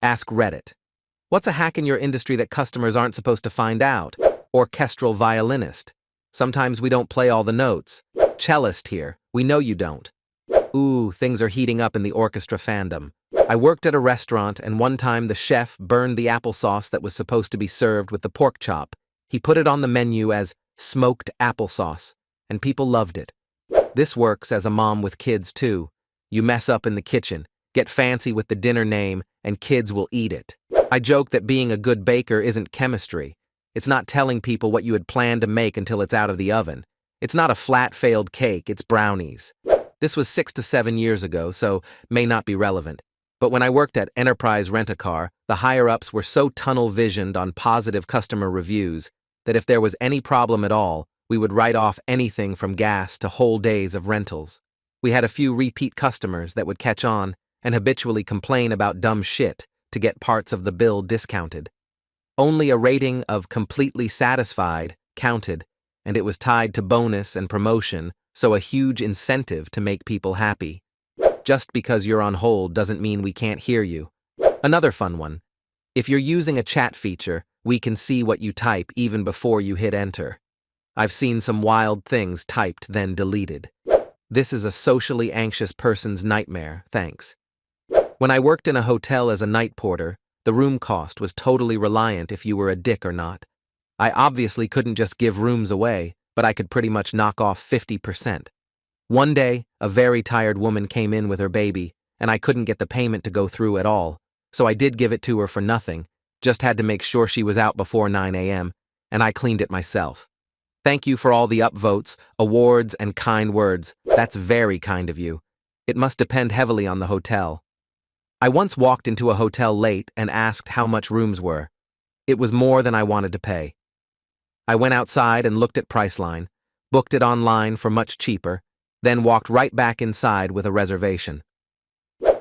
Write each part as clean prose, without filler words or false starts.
AskReddit. What's a hack in your industry that customers aren't supposed to find out? Orchestral violinist. Sometimes we don't play all the notes. Cellist here. We know you don't. Ooh, things are heating up in the orchestra fandom. I worked at a restaurant, and one time the chef burned the applesauce that was supposed to be served with the pork chop. He put it on the menu as smoked applesauce, and people loved it. This works as a mom with kids too. You mess up in the kitchen, get fancy with the dinner name, and kids will eat it. I joke that being a good baker isn't chemistry. It's not telling people what you had planned to make until it's out of the oven. It's not a flat failed cake, it's brownies. This was 6 to 7 years ago, so may not be relevant. But when I worked at Enterprise Rent-A-Car, the higher-ups were so tunnel-visioned on positive customer reviews that if there was any problem at all, we would write off anything from gas to whole days of rentals. We had a few repeat customers that would catch on and habitually complain about dumb shit to get parts of the bill discounted. Only a rating of completely satisfied counted, and it was tied to bonus and promotion, so a huge incentive to make people happy. Just because you're on hold doesn't mean we can't hear you. Another fun one. If you're using a chat feature, we can see what you type even before you hit enter. I've seen some wild things typed then deleted. This is a socially anxious person's nightmare, thanks. When I worked in a hotel as a night porter, the room cost was totally reliant if you were a dick or not. I obviously couldn't just give rooms away, but I could pretty much knock off 50%. One day, a very tired woman came in with her baby, and I couldn't get the payment to go through at all, so I did give it to her for nothing, just had to make sure she was out before 9 a.m., and I cleaned it myself. Thank you for all the upvotes, awards, and kind words. That's very kind of you. It must depend heavily on the hotel. I once walked into a hotel late and asked how much rooms were. It was more than I wanted to pay. I went outside and looked at Priceline, booked it online for much cheaper, then walked right back inside with a reservation.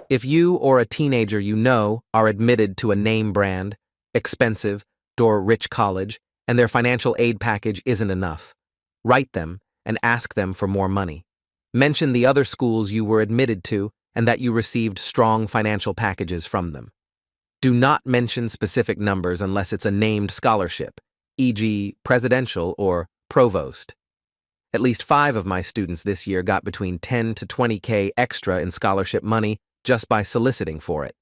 If you or a teenager you know are admitted to a name brand, expensive, or rich college, and their financial aid package isn't enough, write them and ask them for more money. Mention the other schools you were admitted to and that you received strong financial packages from them. Do not mention specific numbers unless it's a named scholarship, e.g. presidential or provost. At least 5 of my students this year got between 10 to 20K extra in scholarship money just by soliciting for it.